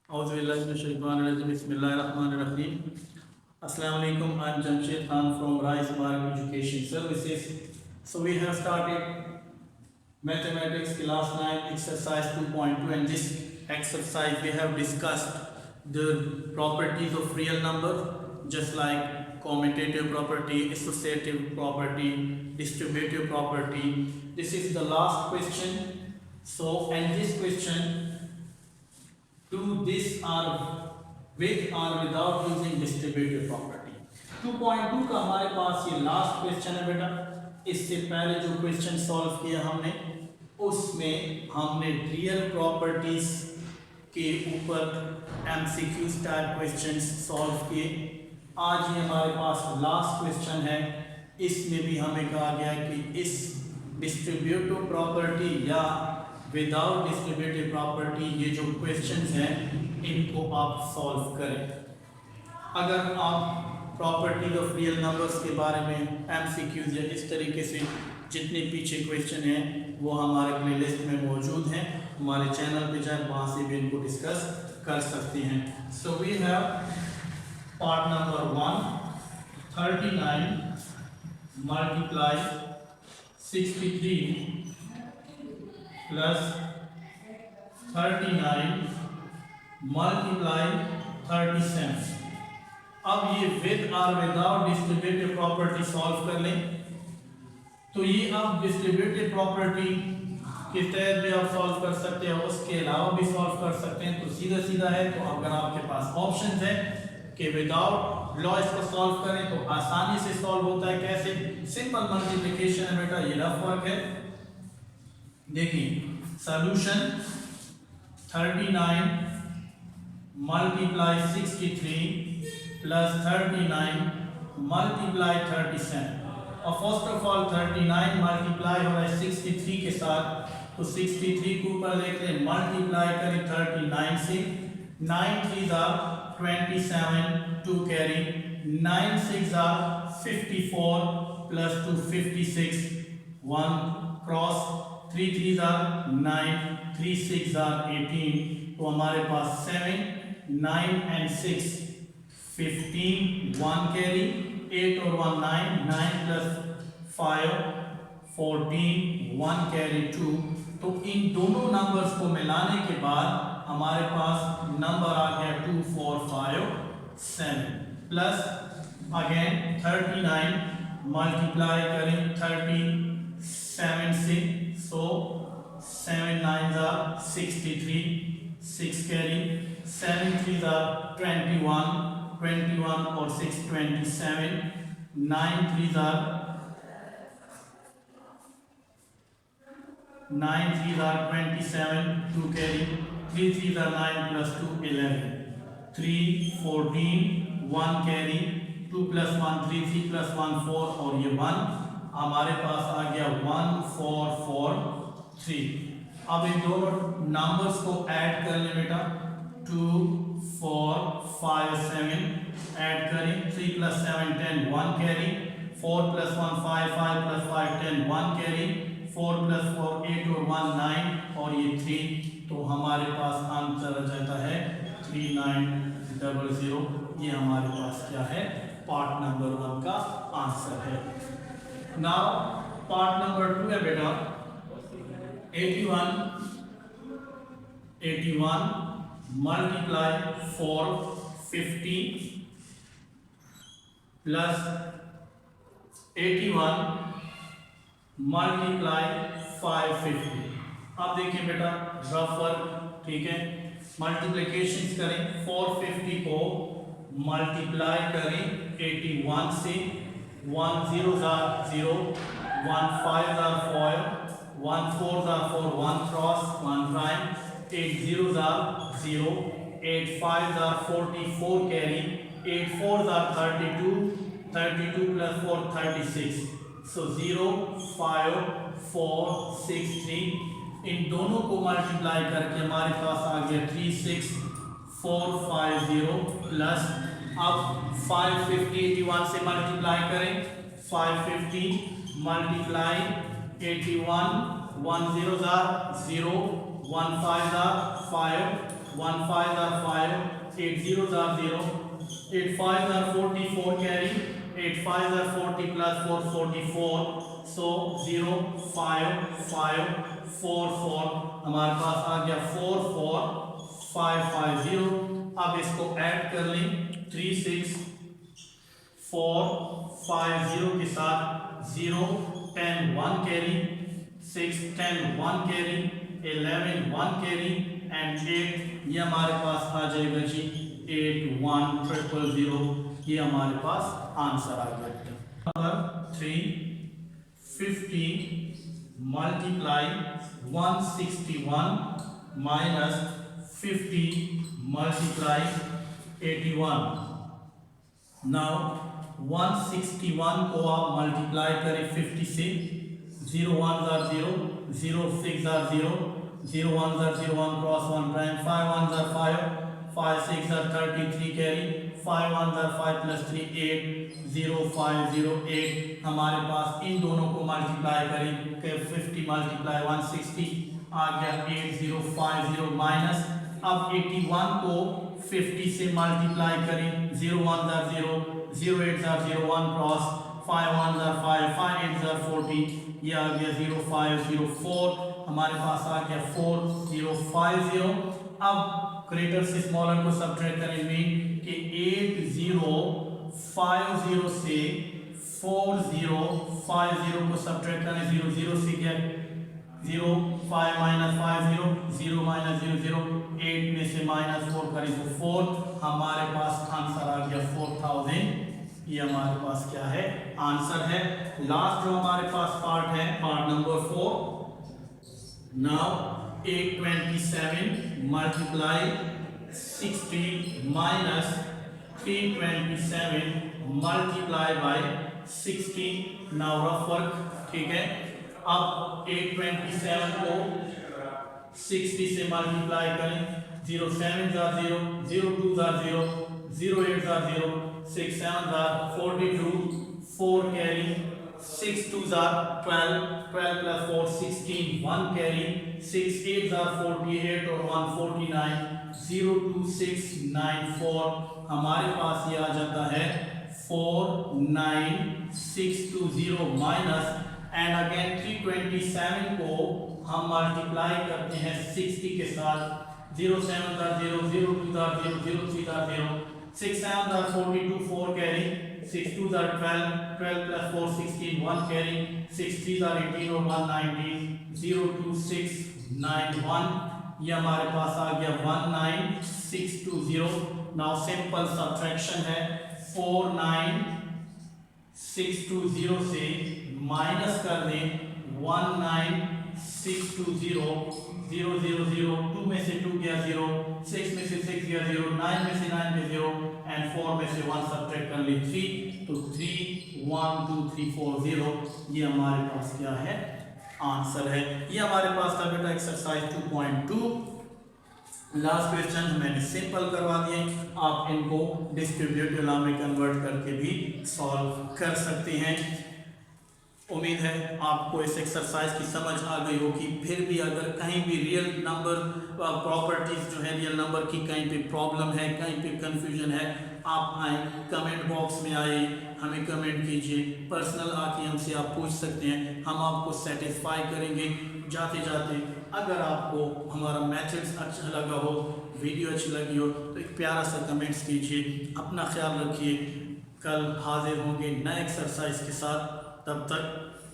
Bismillahirrahmanirrahim. Assalamu alaikum. I'm Jamshed Khan from Rise Mark Education Services. So we have started mathematics class 9 exercise 2.2, and this exercise we have discussed the properties of real number, just like commutative property, associative property, distributive property. This is the last question. So and this question, do this or with or without using distributive property. 2.2 का हमारे पास ये last question है बेटा। इससे पहले जो question solve किया हमने, उसमें हमने रियल प्रॉपर्टीज के ऊपर एमसीक्यूज टाइप क्वेश्चंस सॉल्व किए। आज ये हमारे पास लास्ट क्वेश्चन है। इसमें भी हमें कहा गया है कि इस डिस्ट्रीब्यूटिव प्रॉपर्टी या विदाउट डिस्ट्रीब्यूटिव प्रॉपर्टी ये जो क्वेश्चंस हैं इनको आप सॉल्व करें। अगर आप प्रॉपर्टीज ऑफ रियल नंबर्स के बारे में एमसीक्यूज या इस तरीके से जितने पीछे क्वेश्चन हैं वो हमारे प्लेलिस्ट में मौजूद हैं, हमारे चैनल पे जाए, वहाँ से भी इनको डिस्कस कर सकते हैं। So we have part number 1, 39 multiply 63 plus 39 multiply 37। अब ये विद और विदाउट डिस्ट्रीब्यूटिव प्रॉपर्टी सॉल्व कर लें। तो ये आप डिस्ट्रीब्यूटिव प्रॉपर्टी के तहत भी आप सॉल्व कर सकते हैं, उसके अलावा भी सॉल्व कर सकते हैं। तो सीधा सीधा है। तो अगर आपके पास ऑप्शन है कि विदाउट लॉ इसको सॉल्व करें तो आसानी से सॉल्व होता है। कैसे? सिंपल मल्टीप्लिकेशन है बेटा, ये रफ वर्क है। देखिए सॉल्यूशन 39 मल्टीप्लाई 63 प्लस 39 मल्टीप्लाई 37। और फर्स्ट ऑफ ऑल 39 मल्टीप्लाई हो रहा है 63 के साथ, तो 63 को ऊपर लेके मल्टीप्लाई करें 39 से। 9 3 27, 2 कैरी, 9 6 54 प्लस 2 56, 1 क्रॉस, 3 3 9, 3 6 18। तो हमारे पास 7 9 एंड 6 15, 1 कैरी, 8 और 1 9, 9 प्लस 5 14, 1 कैरी 2। तो इन दोनों नंबर्स को मिलाने के बाद हमारे पास नंबर आ गया 2 4 5 7 प्लस अगेन 39 मल्टीप्लाई करें 37 से। सो 7 9 63, 6 कैरी, 7 3 21, 21 और 6 27, 9 3 27, 2 carry, 3 3 9 plus 2 11, 3 14, 1 carry, 2 plus 1 3, 3 plus 1 4 और ये 1 हमारे पास आ गया 1 4 4 3। अब इन दोनों नंबर्स को ऐड कर लें बेटा। 2 4 5 7 ऐड करें, 3 plus 7 10, 1 carry, 4 plus 1 5, 5 plus 5 10, 1 carry, 4 plus 4 8 और 1 9 और ये 3। तो हमारे पास आंसर आ जाता है 3900। ये हमारे पास क्या है? पार्ट नंबर 1 का आंसर है। नाउ पार्ट नंबर 2 है बेटा 81 मल्टीप्लाई 450 प्लस 81 मल्टीप्लाई 550। अब देखिए बेटा रफ वर्क, ठीक है। मल्टीप्लिकेशन करें, 450 को मल्टीप्लाई करें 81 से। 1 0 0, 1 5 4, 1 4 4, 1 क्रॉस, 1 प्राइम, 8 0 0, 8 5 44 कैरी, 8 4 32, 32 प्लस 4 36। सो 0 5 4 6 3। इन दोनों को मल्टीप्लाई करके हमारे पास आ गया 3 6 4 5 0 प्लस। अब 550 81 से मल्टीप्लाई करें, 550 multiply 81, 1 0 0, 1 5 5 1 5 are 5, 8 zeros are 0, 8 5 are 44 carry, 8 5 are 40 plus 4 44, so 0 5 5 4 4 हमारे पास आ गया 4 4 5 5 0। अब इसको ऐड कर लें 3 6 4 5 0 के साथ 0 10 1 कैरी, 6 10 1 कैरी, 11 1 कैरी एंड 8, ये हमारे पास आ जाएगा जी 8 1 0 0 0। ये हमारे पास आंसर आ गया। Number 3 50 multiply 161 minus 50 multiply 81। now 161 को आप मल्टीप्लाई करें 50 से, 0 1 are 0, 0 6 are 0, 0 1 are 0 1 cross 1 prime, 5 1 are 5, 5 6 are 33 carry, 5 1 are 5 plus 3 8, 0 5 0 8। हमारे पास इन दोनों को मल्टीप्लाई करें कि 50 मल्टीप्लाई 160 आ गया 8050 माइनस, अब 81 को 50 से मल्टीप्लाई करें, 0 1 are 0, 0 8 are 0 1 cross, 5 1 are 5, 5 8 are 40, ये आ गया 0 5 0 4। हमारे पास आ गया 4 0 5 0। अब ग्रेटर से स्मॉलर को सब्ट्रैक्ट करें मीन कि 8 0 5 0 से 4 0 5 0 को सब्ट्रैक्ट करें, 0 0 से गया 0 5 minus 5 0 0 minus 0 0, 8 में से माइनस 4 करें तो 4, हमारे पास आंसर आ गया 4000। ये हमारे पास क्या है आंसर है। लास्ट जो हमारे पास पार्ट है part number 4। Now 827 multiply 60 minus 327 multiply by 60। Now rough work, ठीक है। अब 827 को 60 से मल्टीप्लाई करें, 0 7 are 0, 0 2 are 0, 0 8 are 0, 6 7 are 42, 4 carry, 6 2 are 12, 12 plus 4 16, 1 carry, 6 8 are 48 और 1 49, 0 2 6 9 4। हमारे पास ये आ जाता है 49620 माइनस एंड अगेन 327 को हम मल्टीप्लाई करते हैं 60 के साथ, 0 7 are 0, 0 2 are 0, 0 3 are 0, 6 7 are 42, 4 carry, 6 2 are 12, 12 plus 4 16, 1 carry, 6 3 are 18 और 1 19, 0 2 6 9 1। ये हमारे पास आ गया 19620। नाउ सिंपल सब्ट्रैक्शन है, 49620 से माइनस कर दें 19620, 0 0 0, 2 में से 2 गया 0, 6 में से 6 गया 0, 9 में से 9 गया 0 एंड 4 में से 1 सब्ट्रैक्ट कर ली 3, तो 3 1 2 3 4 0। ये हमारे पास क्या है आंसर है। ये हमारे पास था बेटा एक्सरसाइज 2.2। लास्ट क्वेश्चन मैंने सिंपल करवा दिए, आप इनको डिस्ट्रीब्यूटिव लॉ में कन्वर्ट करके भी सॉल्व कर सकते हैं। उम्मीद है आपको इस एक्सरसाइज की समझ आ गई होगी। फिर भी अगर कहीं भी रियल नंबर प्रॉपर्टीज जो है रियल नंबर की कहीं पे प्रॉब्लम है, कहीं पे कंफ्यूजन है, आप आए कमेंट बॉक्स में आए, हमें कमेंट कीजिए, पर्सनल आके हमसे आप पूछ सकते हैं, हम आपको सेटिस्फाई करेंगे। जाते जाते अगर आपको हमारा मैथड्स अच्छा लगा हो, वीडियो अच्छी लगी हो तो एक प्यारा सा कमेंट्स कीजिए। अपना ख्याल रखिए, कल हाजिर होंगे नए एक्सरसाइज के साथ, तब तक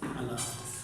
अल्लाह हाफ़िज़।